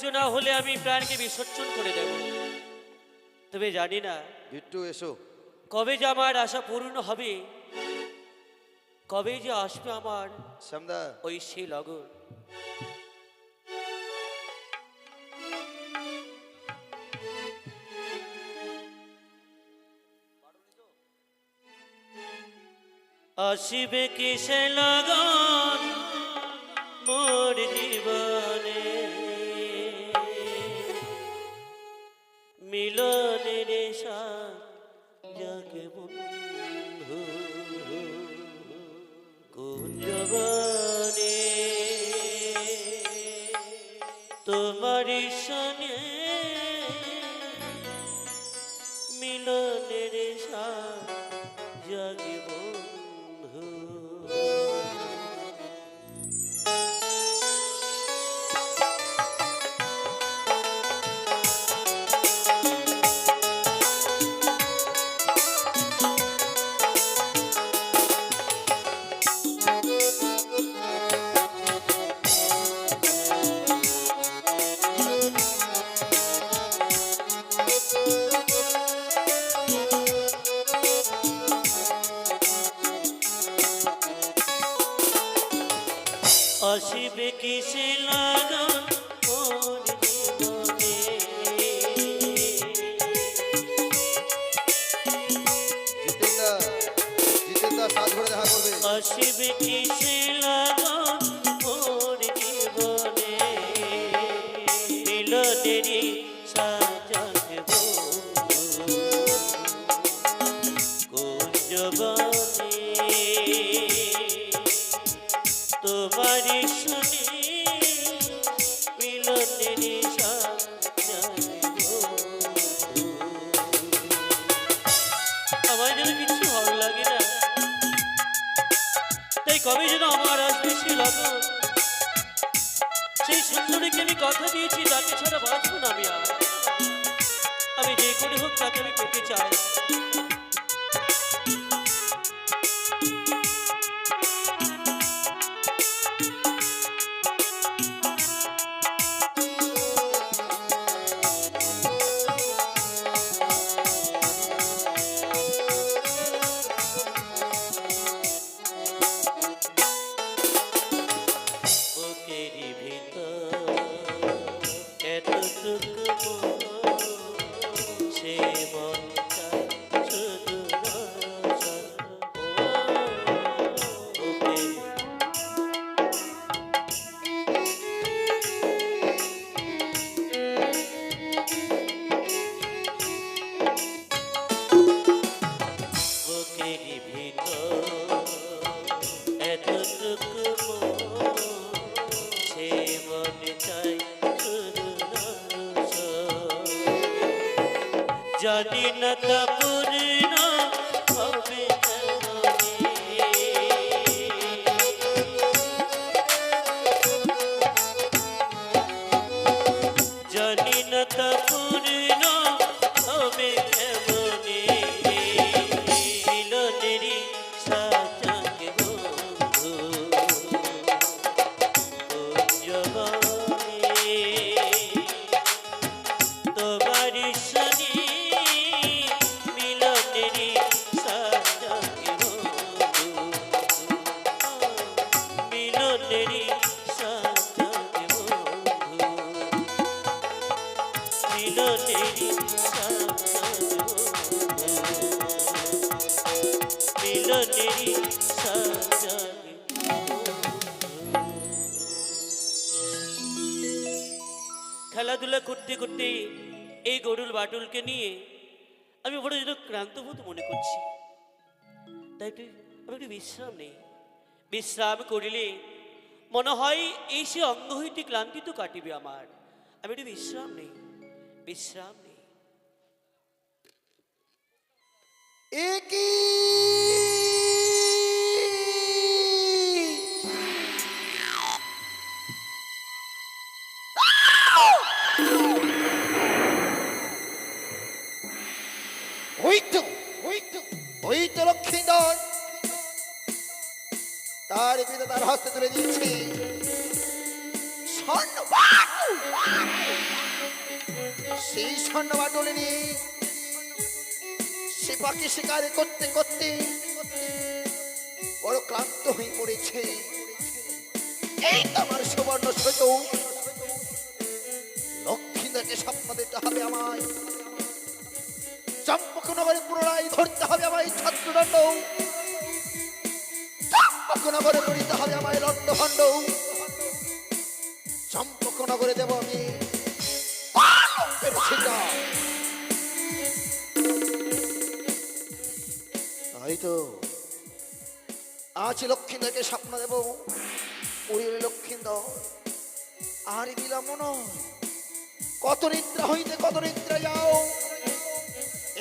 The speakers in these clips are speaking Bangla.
সহ্য না হলে আমি প্রাণকে বিসর্জন করে দেব। তবে জানি না বিট্টু এসো। কবে যে আমার আশা পূর্ণ হবে, কবে যে আসবে আমার শ্যামদা ওই সেই লগন। আসিবে কি সে লগন মোর জীবনে, মিলনের জাগে বন্ধু কুঞ্জবনে, তোমার সনে মিলনের জাগে বন্ধু। আসিবে কি সে লগন মোর জীবনে, জিতেন্দা, জিতেন্দা সাজ ঘরে দেখা করবে। আসিবে কি সে লগন মোর জীবনে, মিলনেরই সাজাগে বন্ধু কুঞ্জবনে, তোমারি শুনি মিলনেরই সাজাগে বন্ধু। আমার যেন কিছু ভালো লাগে না, তাই কবে যেন আমার আসবে সেই লগন। সেই সুন্দরীকে আমি কথা দিয়েছি, তাকে ছাড়া বাঁচবো না আমি আর। আমি যে করে হোক তাকে আমি পেতে চাই। বুকেরই ভিতর এতটুকু মন, সে মন চায় শুধু রসন। ও বুকের বুকেরই ভিতর এতটুকু মন, সে মনে চাই শুধু রসন। জানি না তা পূর্ণ হবে কেমনে, জানি না তা পূর্ণ হবে কেমনে, মিলনেরই সাজাগে বন্ধু কুঞ্জবনে, তোমারি শুনি মিলনেরই সাজাগে বন্ধু, মিলনেরই সাজাগে বন্ধু, মিলনেরই সাজাগে বন্ধু, মিলনেরই সাজাগে বন্ধু। খেলাধুলা করতে করতে এই গরুল বাটুলকে নিয়ে আমি বড় যেন ক্লান্ত বোধ মনে করছি। তাই আমি একটু বিশ্রাম নেই। বিশ্রাম করিলে মনে হয় এই সে অঙ্গ হইতে ক্লান্তি তো কাটিবে আমার। আমি একটু বিশ্রাম নেই, বিশ্রাম নেই। একই ওই তো লক্ষ্মীধর তার পিতা তার হস্তে তুলে দিয়েছে স্বর্ণ সেই স্বর্ণ বাটুলি নিয়ে সে পাখি শিকার করতে করতে বড় ক্লান্ত হয়ে পড়েছে। এই তো আমার সুবর্ণ সেতু, লক্ষ্মীদাকে স্বপ্ন দিতে হবে আমায়, চম্পকনগরে পুনরায় ধরতে হবে আমায় ছত্রদণ্ড, চম্পকনগরে করিতে হবে আমায় লণ্ডভণ্ড, চম্পকনগরে দেব আমি তাই তো আজ লক্ষ্মীদাকে স্বপ্ন দেব। ওই লক্ষ্মীন্দর আর বিলম্ব নয়, কত নিদ্রা হইতে কত নিদ্রা যাও,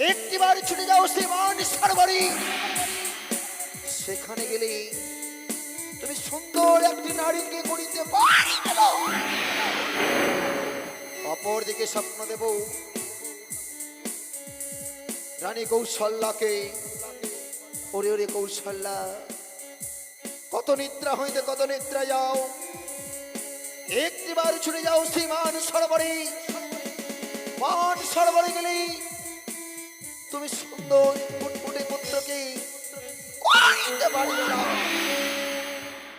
একটিবার ছুটে যাও সে মানুষের বাড়ি। সেখানে গেলে তুমি সুন্দর একটি নারীকে করিতে পারিবে না। অপর দিকে স্বপ্ন দেব রানী কৌশল্যাকে। ওরে ওরে কৌশল্যা, কত নিদ্রা হইতে কত নিদ্রা যাও, একটিবার ছুটে যাও সেই মান সরোবরে। মান সরোবরে গেলে তুমি সুন্দর ফুটফুটে পুত্রকে করিতে পারিবে না।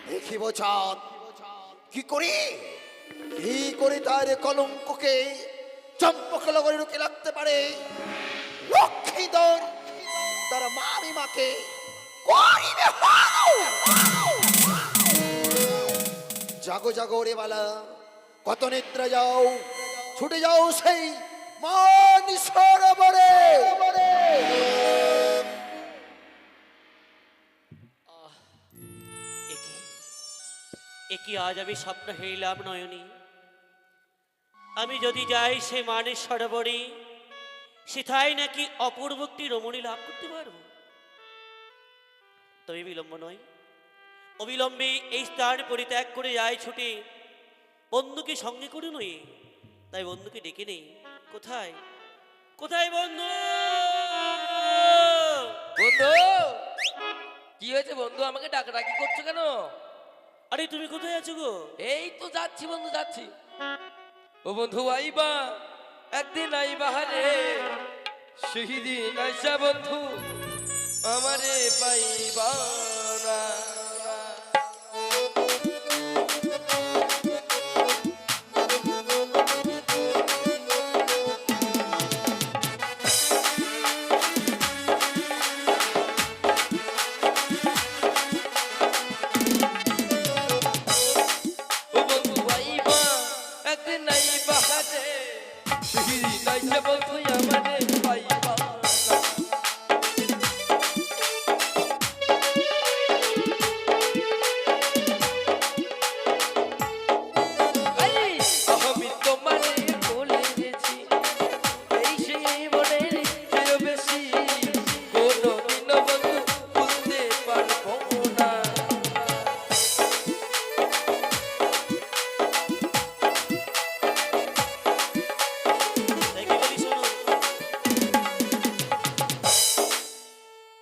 দেখিব চাঁদ কি করে তার কলঙ্ককে চম্পকনগরে রুখে রাখতে পারে। লক্ষ্মীধর তার মামিমাকে করিবে হারাও। জাগো জাগো রে বালা, কত নিদ্রা যাও, ছুটে যাও সেই মান সরোবরে। একই আজ আমি স্বপ্ন হেরিলাম নয়নী। আমি যদি যাই সে মানের সরোবরে, সেথায় নাকি অপূর্ব একটি রমণী লাভ করতে পারবো। তবে বিলম্ব নয়, অবিলম্বে এই স্থান পরিত্যাগ করে যায় ছুটে, বন্ধুকে সঙ্গে করে নই। তাই বন্ধুকে ডেকে নেই। কোথায় কোথায় বন্ধু? বন্ধু, কি হয়েছে বন্ধু? আমাকে ডাকাডাকি করছো কেন? আরে তুমি কোথায় আছো গো? এই তো যাচ্ছি বন্ধু, যাচ্ছি। ও বন্ধু আইবা, একদিন আইবা হারে, সেদিন আইসা বন্ধু আমারে পাইবা না।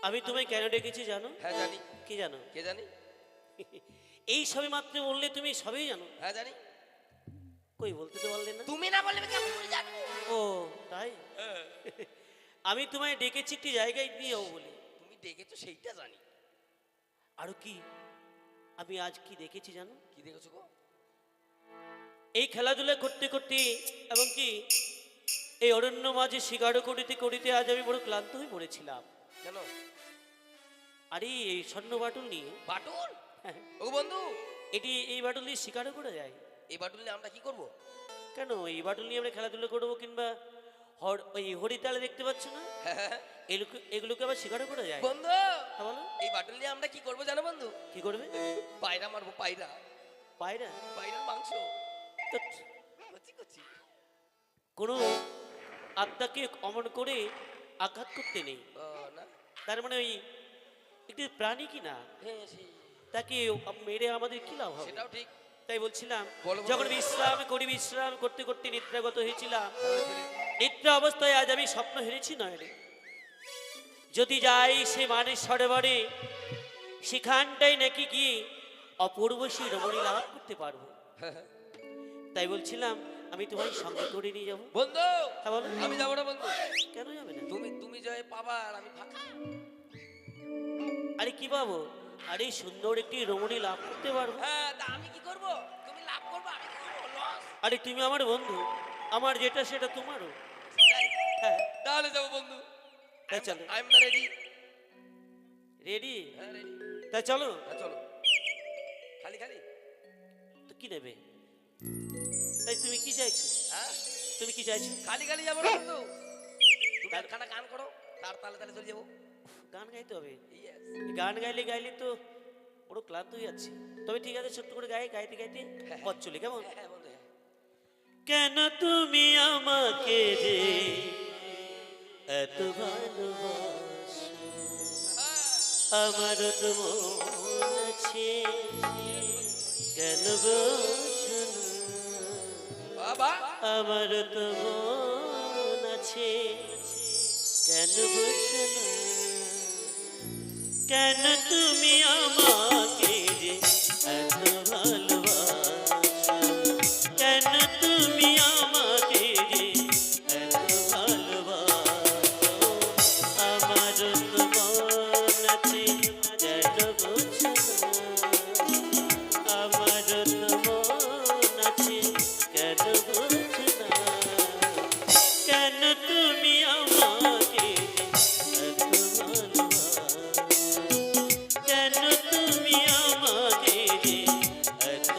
আমি তোমায় কেন ডেকেছি জানো? হ্যাঁ জানি। কি জানো? কে জানি? এই সবে মাত্র বললে তুমি সবই জানো। হ্যাঁ জানি। কই বলতে তো পারলে না? তুমি না বললে আমি কেমন করে জানবো? ও তাই? আমি তোমায় ডেকেছি একটি জায়গায় নিয়ে যাবো বলে। তুমি ডেকেছো সেইটা জানি। আরো কি আমি আজ কি দেখেছি জানো? কি দেখেছো গো? এই খেলাধুলা করতে করতে এবং কি এই অরণ্য মাঝে শিকার করিতে করিতে আজ আমি বড় ক্লান্ত হয়ে পড়েছিলাম। কেন? আরে এই স্বর্ণ বাটুল নিয়ে। বাটুল? ও বন্ধু, এই বাটুল নিয়ে শিকারও করা যায়। এই বাটুল নিয়ে আমরা কি করব? কেন এই বাটুল নিয়ে আমরা খেলাধুলা করবো, কিংবা ওই হরিতালে দেখতে পাচ্ছ না, এগুলোকে আবার শিকারও করা যায়। বন্ধু হ্যাঁ বলো। এই বাটুল নিয়ে আমরা কি করবো জানো বন্ধু? কি করবে? পায়রা মারবো, পায়রা। পায়রা? পায়রার মাংস। ধ্যাৎ, কচি কচি। কোনো আত্মাকে অমন করে আঘাত করতে নেই। ও না, তার মানে ওই একটি প্রাণী কি না, হ্যাঁ সেই তাকে মেরে আমাদের কি লাভ হবে? সেটাও ঠিক। তাই বলছিলাম, বলো, বলো। যখন বিশ্রাম করতে করতে নিদ্রাগত হয়েছিলাম, নিদ্রা অবস্থায় আজ আমি স্বপ্ন হেরেছি নয় রে। যদি যাই সে মানের সরোবরে, সেখানটাই নাকি গিয়ে অপূর্ব সেই রমণী লাভ করতে পারবো। তাই বলছিলাম আমি তোমায় সঙ্গে করে নিয়ে যাবো। বন্ধু হ্যাঁ বলো। আমি যাবো না বন্ধু। কেন যাবে না? তুমি জয় পাবা আর আমি ফাঁকা। আরে কি পাবো? আরে সুন্দর একটি রমণী লাভ করতে পারবো। হ্যাঁ, তা আমি কি করব? তুমি লাভ করবে, আমি কি করবো? লস। আরে তুমি আমার বন্ধু, আমার যেটা সেটা তোমারও। তাই? হ্যাঁ, তাহলে যাবো বন্ধু। তাই চলো। I am ready. রেডি? হ্যাঁ রেডি। তাই চলো। হ্যাঁ চলো। খালি খালি। তো কি নেবে? তাই তুমি কি চাইছো? হ্যাঁ, তুমি কি চাইছো? খালি খালি যাবো না বন্ধু। তুমি একখানা গান করো, তার তালে তালে চলে যাবো। গান গাইতে হবে। ইয়েস। গান গাইলে তো বড় ক্লান্ত হয়ে যাচ্ছে। তবে ঠিক আছে, ছোট্ট করে গাইতে গাইতে পথ চলি, কেমন? হ্যাঁ বন্ধু। কেন তুমি আমাকে যে এত ভালোবাসো, আমার তো মন আছে, কেন বোঝো না? বাবা আমার তো মন আছে, কেন বোঝো না? কেন তুমি আমাকে যে এত ভালোবাসো, কেন তুমি আমাকে যে এত ভালোবাসো, আমার তো মন আছে, কেন বোঝো না? আমার তো মন আছে, কেন বোঝো না? কেন তুমি আমাকে এত ভালোবাসো, কেন তুমি আমাকে এত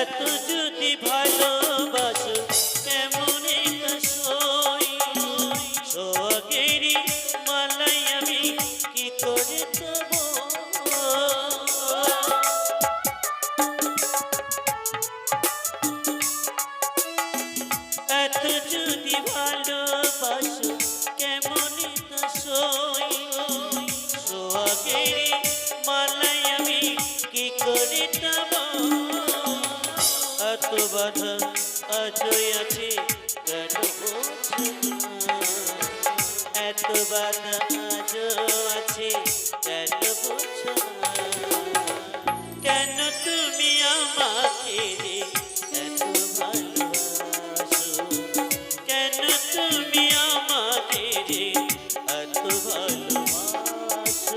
এত যদি ভালোবাসো, কেমন এটা সই? সোহাগেরই মালাই আমি কি করে দেবো? এত যদি ভালোবাসো, কেমন এটা সই? সোহাগেরই মালাই আমি কি করে দেবো? এত বাধা আজই আছে, কেন বোঝো না? এত বাধা আজও আছে, কেন বোঝো না? কেন তুমি আমাকে এত ভালোবাসো, কেন তুমি আমাকে এত ভালোবাসো?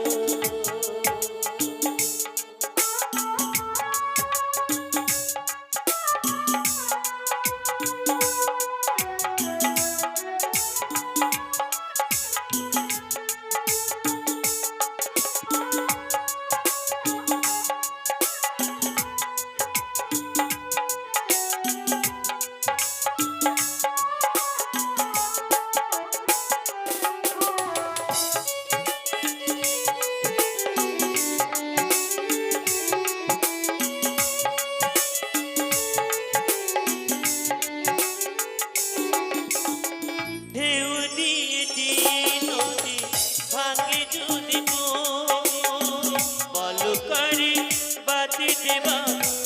ঢেউ দিয়ে দিয়ে নদী ভাঙে যদি বলো করে বাতি দেবা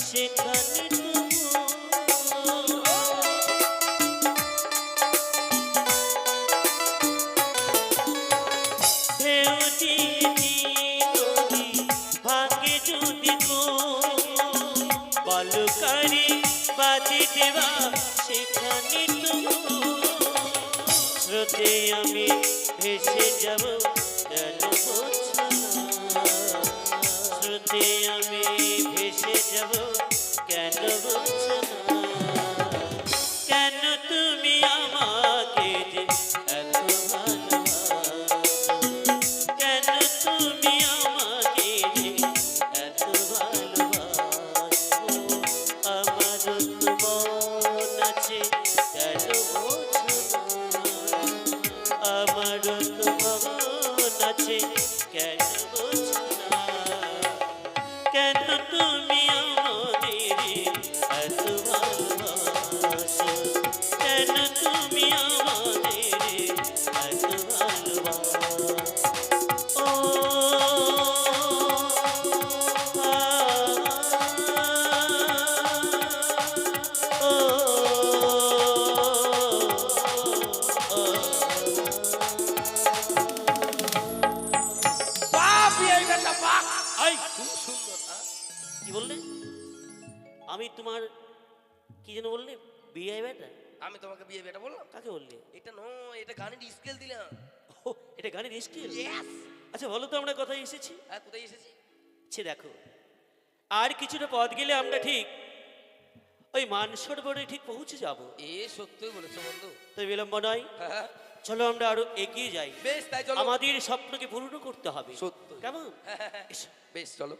সেখানে ঢেউ দিয়ে দিয়ে নদী ভাঙে যদি বলো করে বাতি দেবা সেখানে স্রোতে আমি ভেসে যাব, কেন বোঝো না? স্রোতে আমি ভেসে যাব, কেন বোঝো না? কেন তুমি আমাকে যে এত ভালোবাসো, কেন তুমি আমাকে যে এত ভালোবাসো? আমার তো মন আছে, কেন বোঝো না? আমার তো মন আছে, কেন বোঝো না? কেন তুমি আমাদের এত আমি তোমার কি যেন বললে বিয়ে বেটা? আমি তোমাকে বিয়ে বেটা বললাম? কাকে বললে? এটা নয়, এটা গানের স্কেল দিলাম। ও, এটা গানের স্কিল? ইয়েস। আচ্ছা বলো তো আমরা কোথায় এসেছি? হ্যাঁ, কোথায় এসেছি? সে দেখো, আর কিছুটা পথ গেলে আমরা ঠিক ওই মানসরোবরে ঠিক পৌঁছে যাব। এ সত্যই বলেছো বন্ধু। তো বিলম্ব নয়, হ্যাঁ, চলো আমরা আরো এগিয়ে যাই। বেশ তাই চলো। আমাদের স্বপ্নকে পূর্ণ করতে হবে। সত্য। কেমন? হ্যাঁ, এসো। বেশ চলো।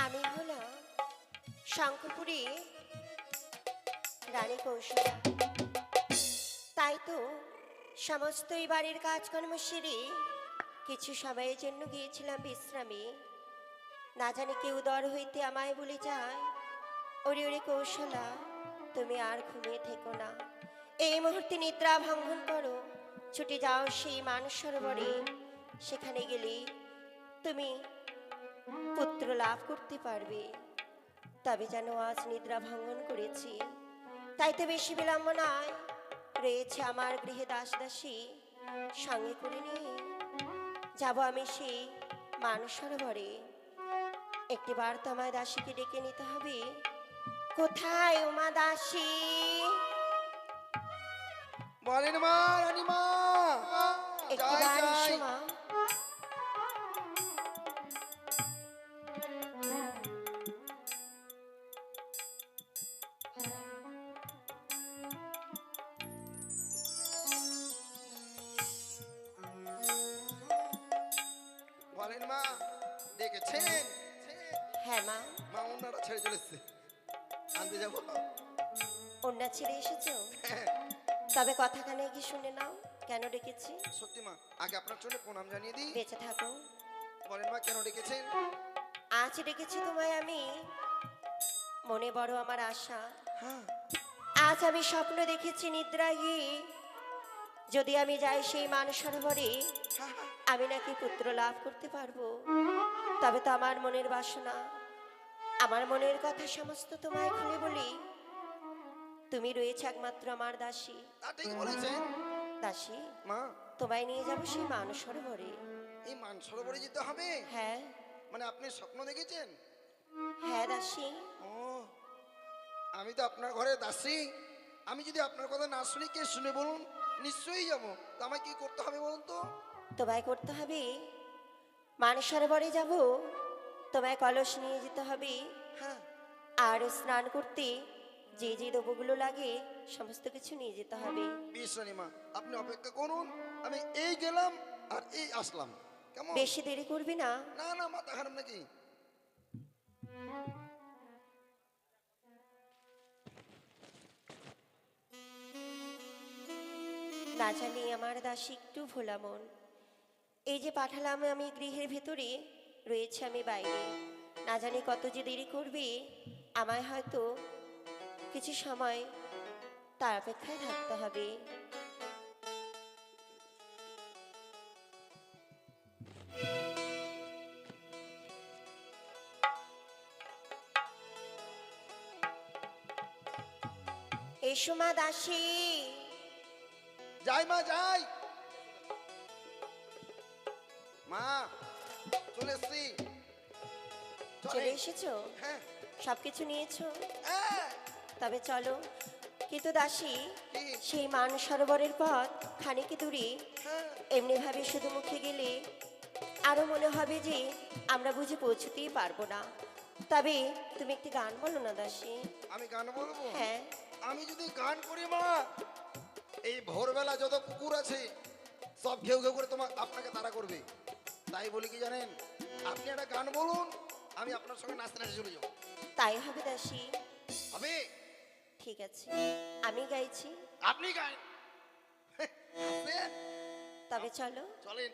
আমি হলাম শঙ্করপুরে রানী কৌশলা। তাই তো সমস্ত এই বাড়ির কাজকর্ম সেরে কিছু সময়ের জন্য গিয়েছিলাম বিশ্রামে। না জানি কেউ দর হইতে আমায় বলে যায়, ওরে ওরে কৌশলা, তুমি আর ঘুমিয়ে থেকো না, এই মুহূর্তে নিদ্রা ভঙ্গন করো, ছুটে যাও সেই মানসরোবরে। সেখানে গেলে তুমি পুত্র লাভ করতে পারবে। তবে যেন আজ নিদ্রা ভঙ্গন করেছি, তাই তো বেশি বিলম্ব নয়, রয়েছে আমার গৃহে দাস দাসী, সঙ্গে করে নিয়ে যাব আমি সেই মানসরোবরে। একটি বার তো আমার দাসীকে ডেকে নিতে হবে। কোথায় উমা দাসী? বলেন মা, রানীমা, একটি যাই বার যাই। এসো মা। বলেন মা, ডেকেছেন? হ্যাঁ মা। মা ওনারা ছেড়ে চলেছে, আনতে যাবো। অন্য ছেড়ে এসেছো? হ্যাঁ, তবে কথাখানে কি শুনে নাও, কেন ডেকেছি। সত্যি মা, আগে আপনার জন্য প্রণাম জানিয়ে দিই। বেঁচে থাকো। বলেন মা, কেন ডেকেছেন? আজ ডেকেছি তোমায় আমি, মনে বড় আমার আশা। হ্যাঁ, আজ আমি স্বপ্ন দেখেছি নিদ্রায় গিয়ে, যদি আমি যাই সেই মানসরোবরে, হ্যাঁ, হ্যাঁ। আমি নাকি পুত্র লাভ করতে পারবো। তবে তো আমার মনের বাসনা, আমার মনের কথা সমস্ত তোমায় খুলে বলি। তুমি রয়েছে একমাত্র আমার দাসী। তা ঠিক বলেছেন দাসী, মা। তোমায় নিয়ে যাবো সেই মানসরোবরে। এই মানসরোবরে যেতে হবে? হ্যাঁ মানে আপনি স্বপ্ন দেখেছেন? হ্যাঁ দাসী। ও, আমি তো আপনার ঘরে দাসী। আমি যদি আপনার কথা না শুনি, কে শুনে বলুন? নিশ্চয়ই যাবো। তো আমায় কি করতে হবে বলুন তো? তোমায় করতে হবে, মানসরোবরে যাব, তোমায় কলস নিয়ে যেতে হবে, হ্যাঁ, আর স্নান করতে যে যে দ্রব্যগুলো লাগে সমস্ত কিছু নিয়ে যেতে হবে। বেশ রানীমা, আপনি অপেক্ষা করুন, আমি এই গেলাম আর এই আসলাম। কেমন? বেশি দেরি করবি না। না না, মাথা খারাপ নাকি? না জানি আমার দাসী একটু ভোলা মন। এই যে পাঠালাম আমি গৃহের ভেতরে, রয়েছে আমি বাইরে। না জানি কত যে দেরি করবে, আমায় হয়তো কিছু সময় তার অপেক্ষায় থাকতে হবে। এসো মা দাসী। যাই মা, যাই। মা, চলে এসছি। চলে এসেছো? হ্যাঁ, সবকিছু নিয়েছো? হ্যাঁ। তবে চলো। কিন্তু দাসী, কি? সেই মানসরোবরের পথ খানিক দূরে, হ্যাঁ, এমনিভাবে শুধু মুখে গেলে আরো মনে হবে যে আমরা বুঝে পৌঁছতেই পারবো না। তবে তুমি একটি গান বলো না দাসী। আমি গান বলবো? হ্যাঁ। আমি যদি গান করি মা, এই ভোরবেলা যত কুকুর আছে সব ঘেউ ঘেউ করে আপনাকে তাড়া করবে। তাই বলি কি জানেন, আপনি একটা গান বলুন, আমি আপনার সঙ্গে নাচতে নাচতে চলে যাবো। তাই হবে দাসী। হবে? ঠিক আছে, আমি গাইছি। আপনি গান। আসেন, তবে চলো। চলেন।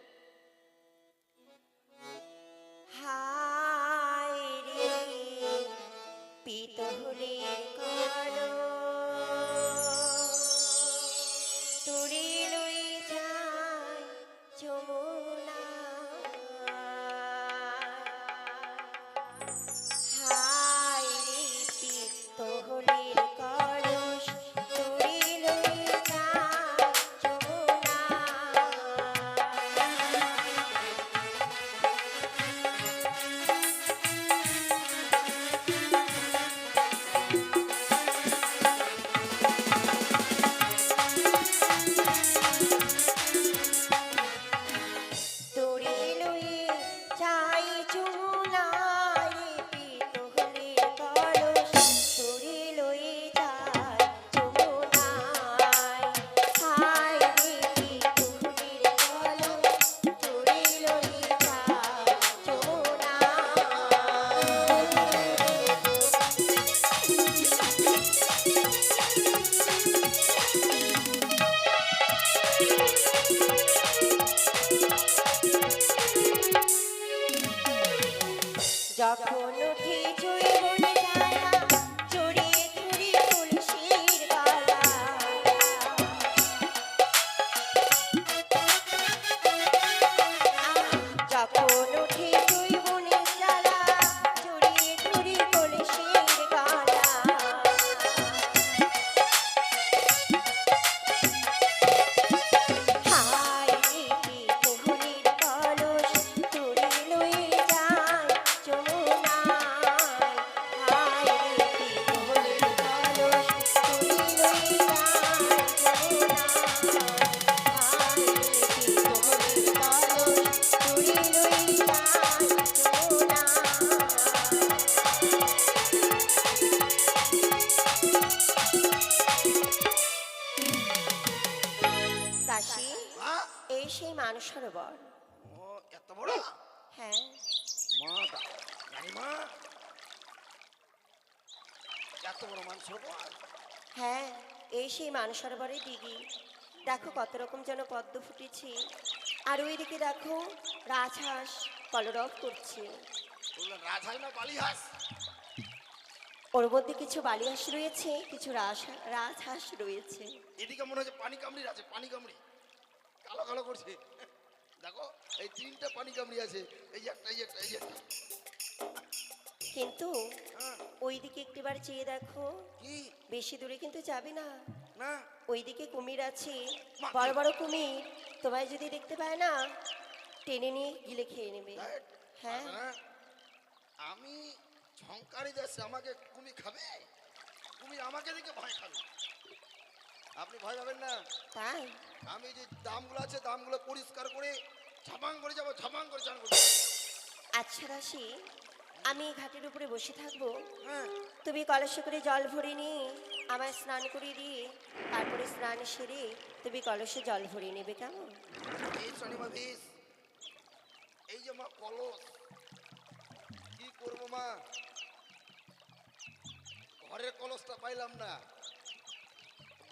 হায় রে পিতলের কলস, তোরে লই যায় যমুনা। হায় রে পিতলের কলস, তোরে লই যখন উঠে জৈবনে জ্বালা জড়িয়ে ধরি তুলসীর গলা যখন উঠে জৈবনে জ্বালা জড়িয়ে ধরি তুলসীর গলা হায় রে কি মোহনের কলস তুলে লয়ে যায় যমুনায় হায় রে কি মোহনের কলস তুলে লয়ে যায় যমুনায় হায় রে কি মোহনের কলস তুলে লয়ে যায় যমুনায় দাসী মা এই সেই মানুষ সরোবর ও এত বড় হ্যাঁ মা রানীমা এত বড় মান সরোবর হ্যাঁ এই সেই মানুষ সরোবরের দিঘি দেখো কত রকম যেন পদ্ম ফুটেছে আর ওইদিকে দেখো রাজহাঁস কলরব করছে ওগুলো রাজহাঁস না বালিহাঁস ওর মধ্যে কিছু বালিহাঁস রয়েছে কিছু রাজহাঁস রয়েছে এদিকে মনে হচ্ছে পানি কামড়ি আছে পানি কামড়ি কালো কালো করছে দেখো এই তিনটা পানি কামড়ি আছে এই যে একটা এই যে একটা এই যে একটা। কিন্তু হ্যাঁ ওইদিকে একটিবার চেয়ে দেখো কি বেশি দূরে কিন্তু যাবে না না ওইদিকে কুমির আছে মা, বড় বড় কুমির তোমায় যদি দেখতে পায় না টেনে নিয়ে গিলে খেয়ে নেবে দেখ, হ্যাঁ পারবে না? আমি ঝংকারি যাচ্ছে আমাকে কুমি খাবে কুমি আমাকে দেখে ভয় খাবে আপনি ভয় পাবেন না তাই আমি যে দামগুলো আছে দামগুলো পরিষ্কার করে ঝাপাং করে যাবো ঝাপাং করে চান করতে আচ্ছা রাশি আমি এই ঘাটের উপরে বসে থাকবো হ্যাঁ তুমি কলসে করে জল ভরে নিয়ে আমায় স্নান করিয়ে দিয়ে তারপরে স্নান সেরে তুমি কলসে জল ভরে নেবে কেমন এই শনিমা বিষ এই যে মা কলস কি করবো মা ঘরের কলসটা পাইলাম না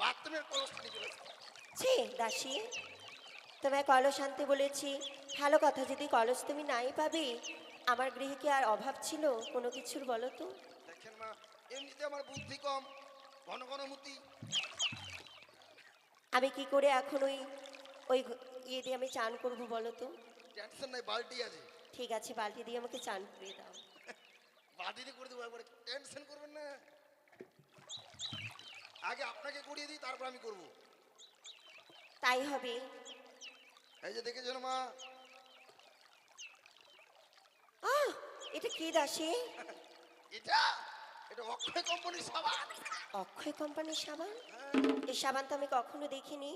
বাথরুমের কলসটা নিয়ে চলে এসেছি। ছি দাসী তোমায় কলস আনতে বলেছি ভালো কথা যদি কলস তুমি নাই পাবে আমার গৃহে কি আর অভাব ছিল কোনো কিছুর বলো তো দেখেন মা এমনিতে আমার বুদ্ধি কম ঘন ঘন মতি আমি কি করে এখন ওই ইয়ে দিয়ে আমি চান করবো বলো তো টেনশন নাই বালতি আছে ঠিক আছে বালতি দিয়ে আমাকে চান করিয়ে দাও বালতিতে করে দেবো একবারে টেনশন করবেন না আগে আপনাকে করিয়ে দিই তারপর আমি করব তাই হবে এই যে দেখেছেন মা আহ এটা কি দাসী এটা এটা অক্ষয় কোম্পানির সাবান অক্ষয় কোম্পানির সাবান এই সাবান তো আমি কখনো দেখিনি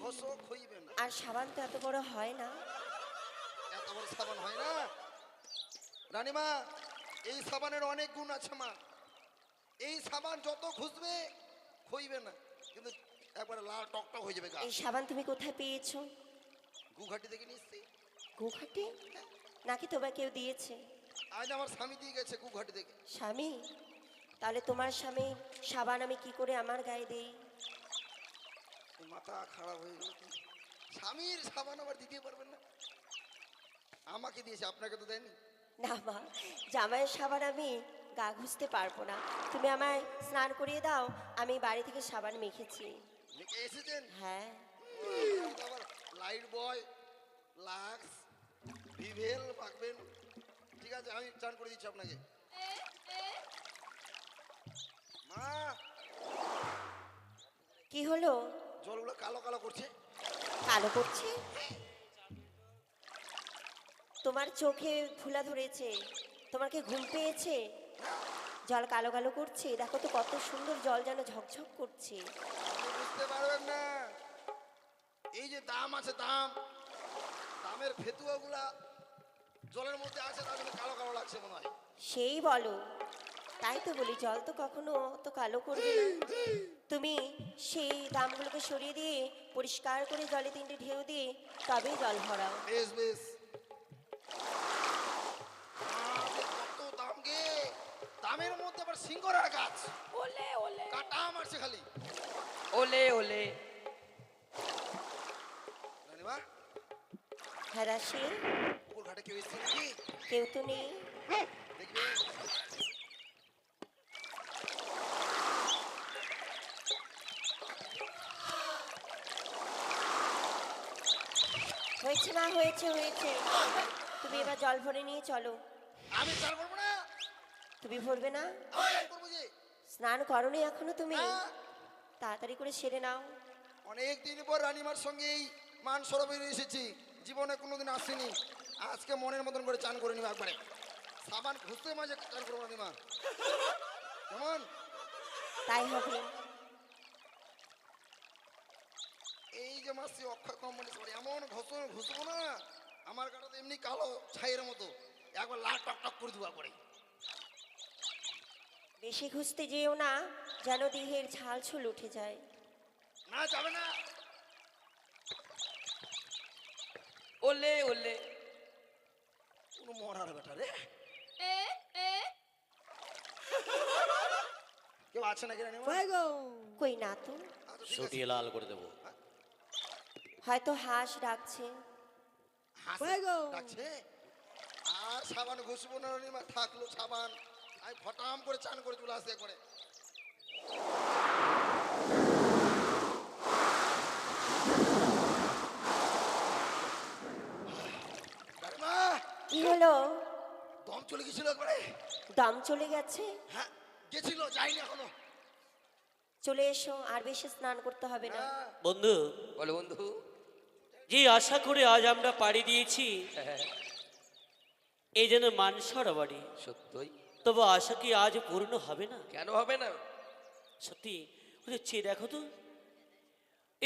ঘষো খইবে না আর সাবান তো এত বড় হয় না এত বড় সাবান হয় না রানীমা এই সাবানের অনেক গুণ আছে মা এই সাবান যত খুঁজবে খইবে না কিন্তু একবারে লাল টকটক হয়ে যাবে গা এই সাবান তুমি কোথায় পেয়েছো গুঘাটি থেকে নিচ্ছি গোঘাটে নাকি তোমার কেউ দিয়েছে আজ আমার স্বামী দিয়ে গেছে গুঘাটি থেকে স্বামী তাহলে তোমার স্বামী সাবান আমি কি করে আমার গায়ে দেই মাথা খারাপ হয়ে গেল তো। স্বামীর সাবান আবার দিতে পারবেন না আমাকে দিয়েছে আপনাকে তো দেয়নি না মা জামাইয়ের সাবান আমি গা ঘুষতে পারবো না তুমি আমায় স্নান করিয়ে দাও আমি বাড়ি থেকে সাবান মেখেছি লিখে এসেছেন হ্যাঁ আবার লাইট বয় লাক্স ভিভেল পাকবেন ঠিক আছে আমি চান করে দিচ্ছি আপনাকে মা কি হলো জলগুলো কালো কালো করছে কালো করছে তোমার চোখে ফুলা ধরেছে তোমার কি ঘুম পেয়েছে জল কালো কালো করছে দেখো তো কত সুন্দর জল যেন ঝকঝক করছে আপনি বুঝতে পারবেন না এই যে দাম আছে দামের ফেতুয়াগুলা জলের মধ্যে আছে তার জন্য কালো কালো লাগছে মনে হয় সেই বলো তাই তো বলি জল তো কখনো তো কালো করবে না তুমি সেই দামগুলোকে সরিয়ে দিয়ে পরিষ্কার করে জলে 3টে ঢেউ দিয়ে তবেই জল ভরাও বেশ বেশ কত দাম গে দামের মধ্যে আবার সিঙ্গরার গাছ ওলে ওলে কাটা মারছে খালি ওলে ওলে রানীমা হ্যাঁ রাশি পুকুর ঘাটে কেউ এসছে নাকি কেউ তো নেই হয়েছে মা, হয়েছে হয়েছে। তুমি এবার জল ভরে নিয়ে চলো। আমি চাল করবো না, তুমি ভরবে না? আমি চান করবো যে। স্নান করনি এখনো তুমি? না, তাড়াতাড়ি করে সেরে নাও। অনেক দিন পর রানিমার সঙ্গে এই মান সরোবরে এসেছি, জীবনে কোনোদিন আসিনি। আজকে মনের মতন করে চান করে নিবা একবারে। সাবান ঘুষতে মাঝে চান করবো রানিমা, কেমন? তাই হবে। এই যে মাসি অক্ষয় কোম্পানি সরি এমন ঘুষবো না, আমার কাটা তো এমনি কালো ছাইয়ের মতো, একবার লাল টক টক করে দেবো একবারে। বেশি ঘুষতে যেও না, যেন দেহের ঝাল ছুল উঠে যায়। না যাবে না। ওলে ওলে কোনো মরার বেটা রে, কেউ আছে নাকি রানিমা? কই না তো, আচ্ছা, ঠিক আছে। ছুটিয়ে লাল করে দেবো। হয়তো হাঁস ডাকছে। হাসে ডাকছে। আর সাবান ঘুষবো না রানিমা, থাকলো সাবান। আমি ফটাম করে চান করে চলে আসি একবারে। রানিমা, কি হলো? দম চলে গেছিল একবারে। দম চলে গেছে? হ্যাঁ গেছিল, যাইনি এখনো। চলে এসো, আর বেশি স্নান করতে হবে না। হ্যাঁ, বন্ধু, বলো বন্ধু। যে আশা করে আজ আমরা পাড়ি দিয়েছি এই যেন মানসর বাড়ি, সত্যই। তবু আশা কি আজ পূর্ণ হবে না? কেন হবে না? সত্যি ওদের চেয়ে দেখো তো,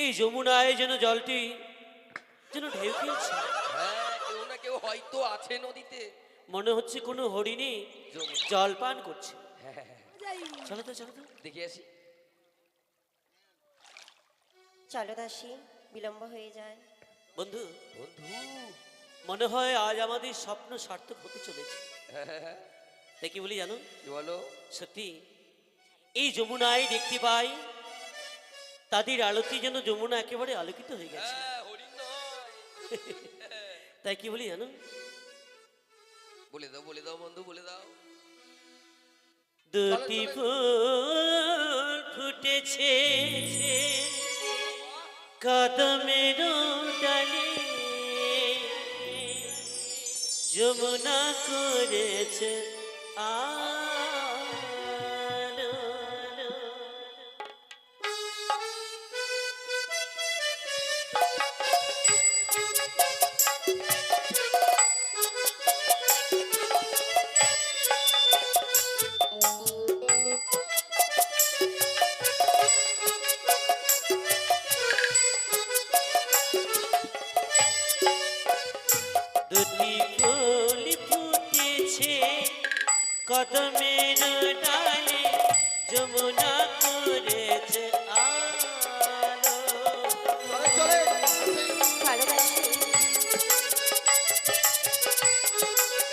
এই যমুনায় যেন জলটি যেন ঢেউ খেলছে। হ্যাঁ, কেউ না কেউ হয়তো আছে নদীতে। মনে হচ্ছে কোনো হরিণী যমুনা। জল পান করছে। হ্যাঁ, চলো তো চলো তো। দেখে আসি। চলো দাসী, বিলম্ব হয়ে যায়। বন্ধু, বন্ধু। মনে হয় আজ আমাদের স্বপ্ন সার্থক হতে চলেছে। হ্যাঁ, তাই কি বলি জানো? কি বলো? সত্যি এই যমুনায় দেখতে পাই তাদের আলোতে যেন যমুনা একেবারে আলোকিত হয়ে গেছে। হ্যাঁ, হরিণ নয়। তাই কি বলি জানো? বলে দাও বন্ধু, বলে দাও। দুটি ফুল ফুটেছে কদমের ডালে, যমুনা করেছে আলো। দুটি ফুল ফুটেছে কদমের ডালে, যমুনা করেছে আলো। চলে চলো দাসী।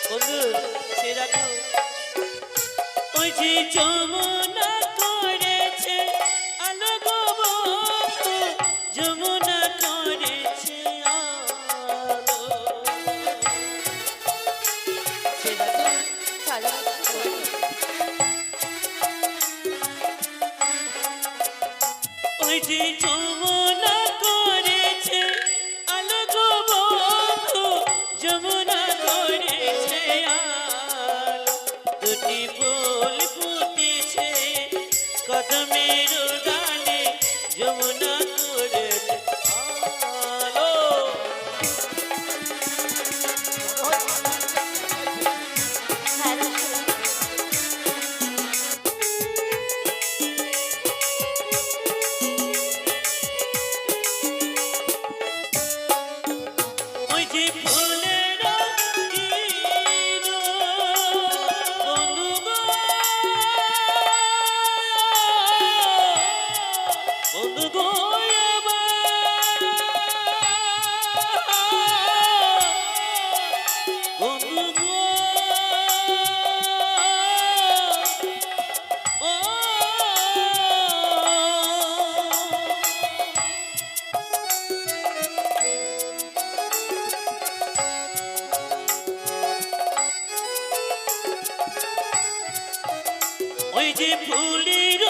বন্ধু, সে দেখো ওই যে যমুনা করেছে আলো গো বন্ধু, যমুনা করেছে আলো। সে দেখো চলো দাসী। ওই যে যমুনা করেছে আলো গো বন্ধু, যমুনা করেছে আলো। দুটি ফুল ফুটেছে ওই যে ফুলের